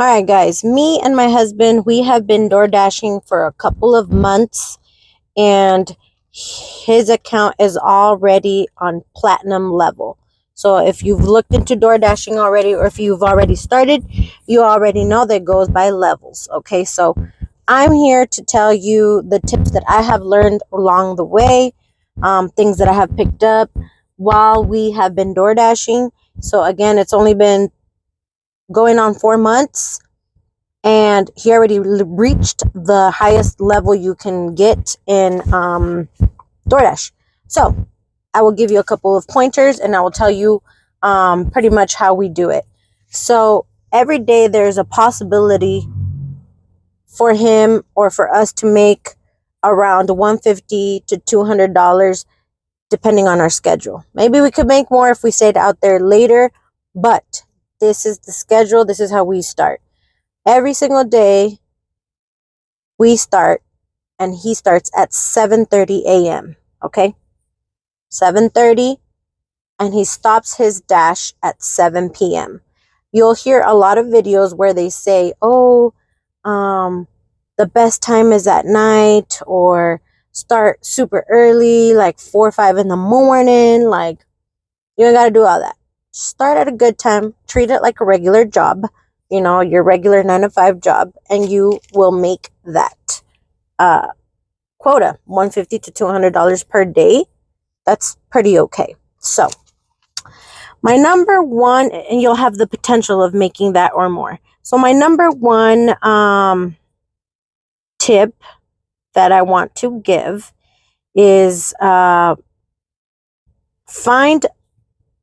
All right, guys. Me and my husband, we have been door dashing for a couple of months, and his account is already on platinum level. So if you've looked into door dashing already, or if you've already started, you already know that it goes by levels. Okay, so I'm here to tell you the tips that I have learned along the way, things that I have picked up while we have been door dashing. So again, it's only been going on 4 months, and he already reached the highest level you can get in DoorDash. So I will give you a couple of pointers, and I will tell you pretty much how we do it. So every day there's a possibility for him or for us to make around $150 to $200 depending on our schedule. Maybe we could make more if we stayed out there later, but this is the schedule. This is how we start. Every single day we start, and he starts at 7:30 a.m. Okay? 7:30, and he stops his dash at 7 p.m. You'll hear a lot of videos where they say, "Oh, the best time is at night," or start super early, like 4 or 5 in the morning. Like, you don't got to do all that. Start at a good time, treat it like a regular job, your regular 9 to 5 job, and you will make that quota, $150 to $200 per day. That's pretty okay. So my number one, and you'll have the potential of making that or more. So my number one tip that I want to give is find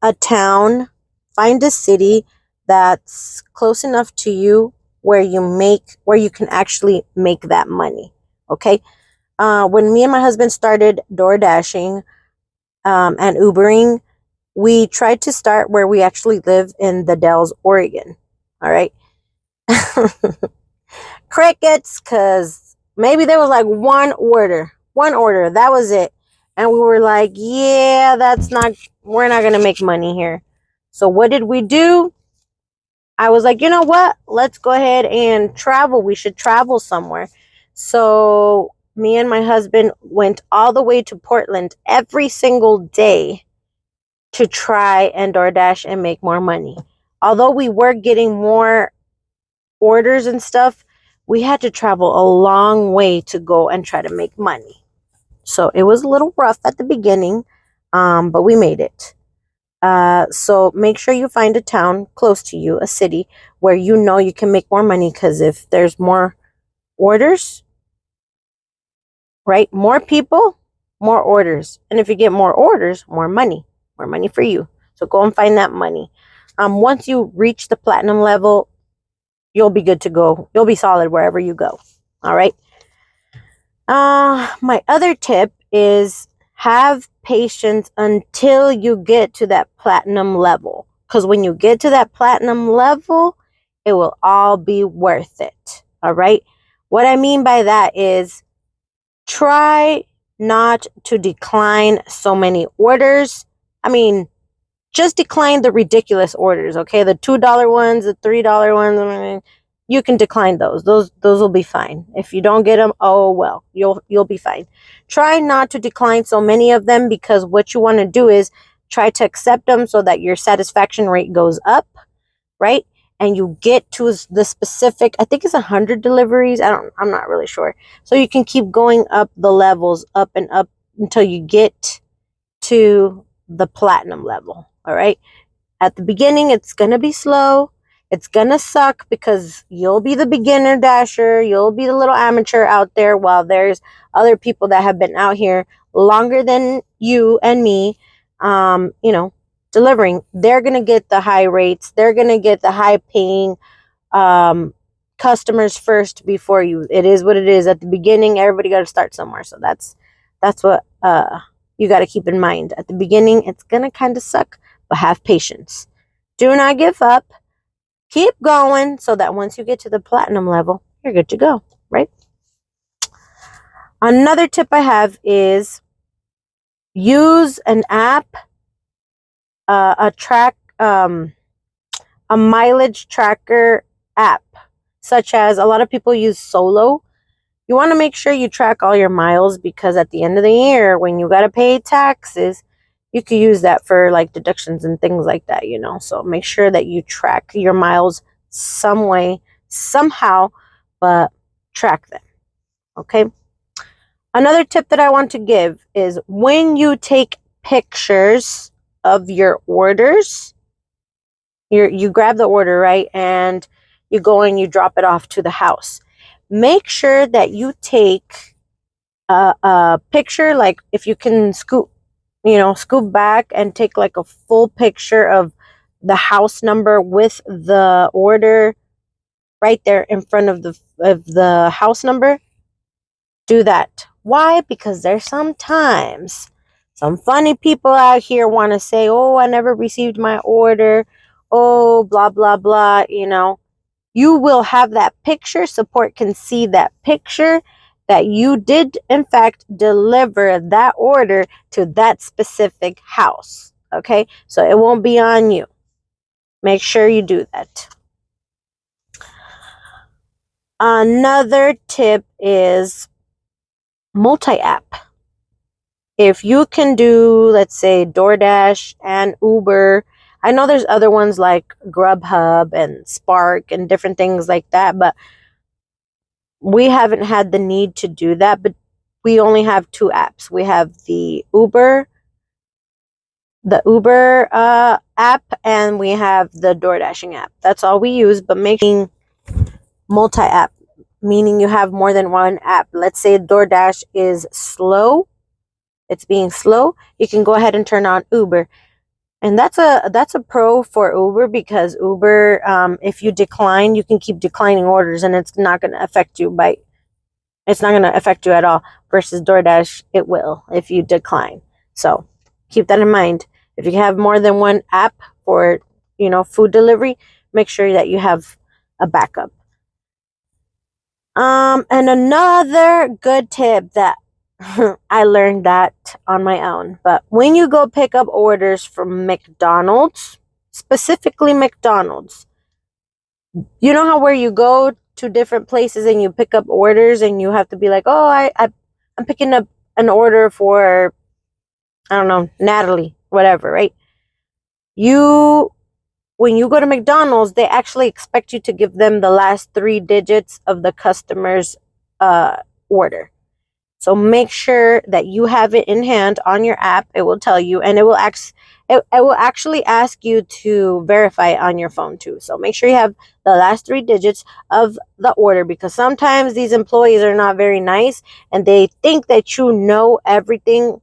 a town, find a city that's close enough to you where you can actually make that money. Okay. When me and my husband started door dashing and Ubering, we tried to start where we actually live in the Dells, Oregon. All right. Crickets, because maybe there was like one order. That was it. And we were like, yeah, we're not going to make money here. So what did we do? I was like, you know what? Let's go ahead and travel. We should travel somewhere. So me and my husband went all the way to Portland every single day to try and DoorDash and make more money. Although we were getting more orders and stuff, we had to travel a long way to go and try to make money. So it was a little rough at the beginning, but we made it. So make sure you find a town close to you, a city where you can make more money, because if there's more orders, right? More people, more orders. And if you get more orders, more money for you. So go and find that money. Once you reach the platinum level, you'll be good to go. You'll be solid wherever you go. All right. My other tip is have patience until you get to that platinum level. Because when you get to that platinum level, it will all be worth it. All right. What I mean by that is try not to decline so many orders. I mean, just decline the ridiculous orders, okay? The $2 ones, the $3 ones, you can decline those. Those will be fine. If you don't get them, oh well, you'll be fine. Try not to decline so many of them, because what you want to do is try to accept them so that your satisfaction rate goes up, right? And you get to the specific, I think it's 100 deliveries. I'm not really sure. So you can keep going up the levels, up and up, until you get to the platinum level. All right. At the beginning, it's going to be slow. It's going to suck, because you'll be the beginner dasher. You'll be the little amateur out there, while there's other people that have been out here longer than you and me, delivering. They're going to get the high rates. They're going to get the high paying customers first before you. It is what it is. At the beginning, everybody got to start somewhere. So that's what you got to keep in mind. At the beginning, it's going to kind of suck, but have patience. Do not give up. Keep going, so that once you get to the platinum level, you're good to go, right? Another tip I have is use an app, a mileage tracker app. such as a lot of people use Solo. You want to make sure you track all your miles, because at the end of the year, when you got to pay taxes, you could use that for like deductions and things like that, you know. So make sure that you track your miles some way, somehow, but track them. Okay. Another tip that I want to give is when you take pictures of your orders, you grab the order, right? And you go and you drop it off to the house. Make sure that you take a picture, like if you can scoot back and take like a full picture of the house number with the order right there in front of the house number. Do that. Why? Because there's sometimes some funny people out here want to say, oh, I never received my order. Oh, blah, blah, blah. You know, you will have that picture. Support can see that picture that you did, in fact, deliver that order to that specific house. Okay. So it won't be on you. Make sure you do that. Another tip is multi-app. If you can do, let's say, DoorDash and Uber, I know there's other ones like Grubhub and Spark and different things like that, but we haven't had the need to do that. But we only have 2 apps. We have the Uber app, and we have the DoorDashing app. That's all we use, but making multi-app, meaning you have more than one app. Let's say DoorDash is slow. It's being slow. You can go ahead and turn on Uber. And that's a pro for Uber, because Uber, if you decline, you can keep declining orders and it's not going to affect you at all. Versus DoorDash, it will if you decline. So keep that in mind. If you have more than one app for, food delivery, make sure that you have a backup. And another good tip that I learned that on my own. But when you go pick up orders from McDonald's, specifically McDonald's, you know how where you go to different places and you pick up orders and you have to be like, oh, I'm picking up an order for, I don't know, Natalie, whatever, right? When you go to McDonald's, they actually expect you to give them the last 3 digits of the customer's order. So make sure that you have it in hand on your app. It will tell you, and it will actually ask you to verify it on your phone too. So make sure you have the last 3 digits of the order, because sometimes these employees are not very nice and they think that you know everything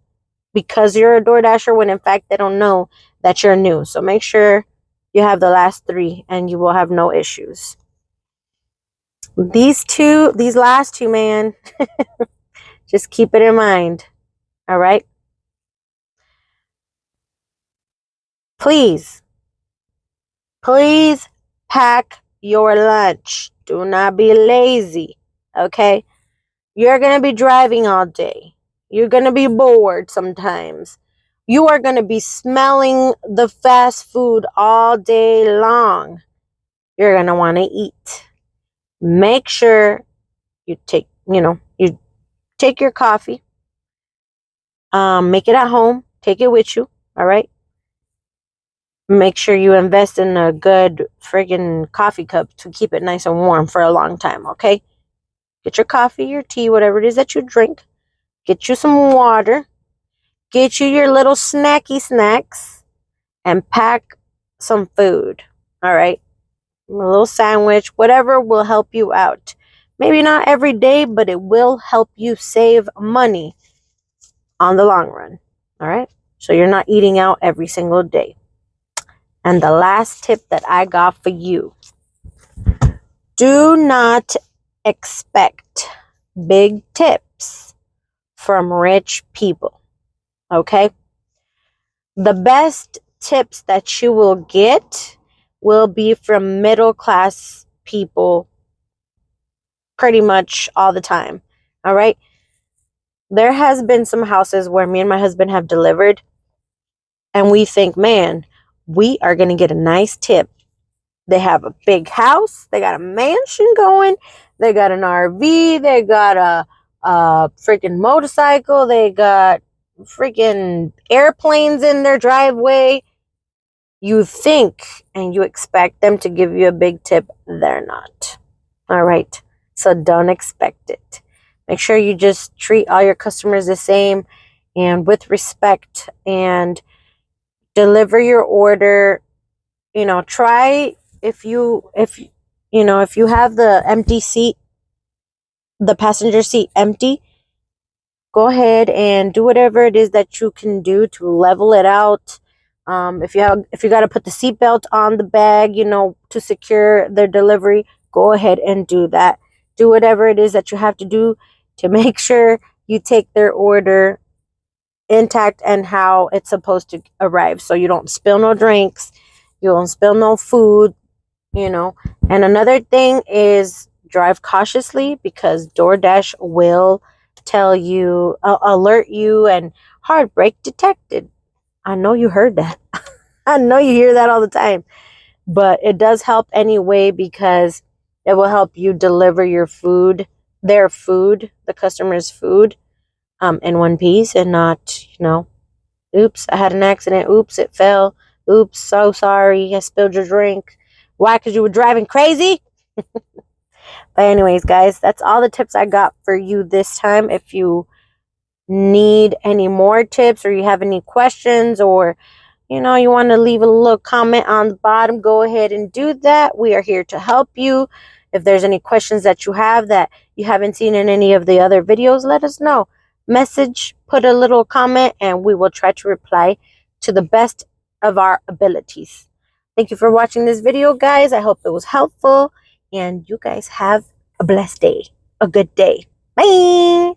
because you're a DoorDasher, when in fact they don't know that you're new. So make sure you have the last 3 and you will have no issues. These last two, man. Just keep it in mind. All right. Please pack your lunch. Do not be lazy. Okay. You're going to be driving all day. You're going to be bored sometimes. You are going to be smelling the fast food all day long. You're going to want to eat. Make sure you take your coffee. Make it at home. Take it with you. All right. Make sure you invest in a good friggin' coffee cup to keep it nice and warm for a long time. Okay. Get your coffee, your tea, whatever it is that you drink. Get you some water. Get you your little snacky snacks. And pack some food. All right. A little sandwich. Whatever will help you out. Maybe not every day, but it will help you save money on the long run. All right. So you're not eating out every single day. And the last tip that I got for you: do not expect big tips from rich people. Okay? The best tips that you will get will be from middle class people pretty much all the time. All right? There has been some houses where me and my husband have delivered, and we think, man, we are going to get a nice tip. They have a big house. They got a mansion going. They got an RV. They got a freaking motorcycle. They got freaking airplanes in their driveway. You think and you expect them to give you a big tip. They're not. All right. So don't expect it. Make sure you just treat all your customers the same and with respect, and deliver your order. Try, if you have the passenger seat empty, go ahead and do whatever it is that you can do to level it out. If you got to put the seatbelt on the bag, to secure their delivery, go ahead and do that. Do whatever it is that you have to do to make sure you take their order intact and how it's supposed to arrive, so you don't spill no drinks, you don't spill no food. And another thing is drive cautiously, because DoorDash will tell you, alert you, and hard brake detected. I know you heard that. I know you hear that all the time, but it does help anyway, because it will help you deliver their food, the customer's food, in one piece, and not, oops, I had an accident. Oops, it fell. Oops, so sorry, I spilled your drink. Why? Because you were driving crazy? But anyways, guys, that's all the tips I got for you this time. If you need any more tips, or you have any questions, or you want to leave a little comment on the bottom, go ahead and do that. We are here to help you. If there's any questions that you have that you haven't seen in any of the other videos, let us know. Message, put a little comment, and we will try to reply to the best of our abilities. Thank you for watching this video, guys. I hope it was helpful, and you guys have a blessed day, a good day. Bye.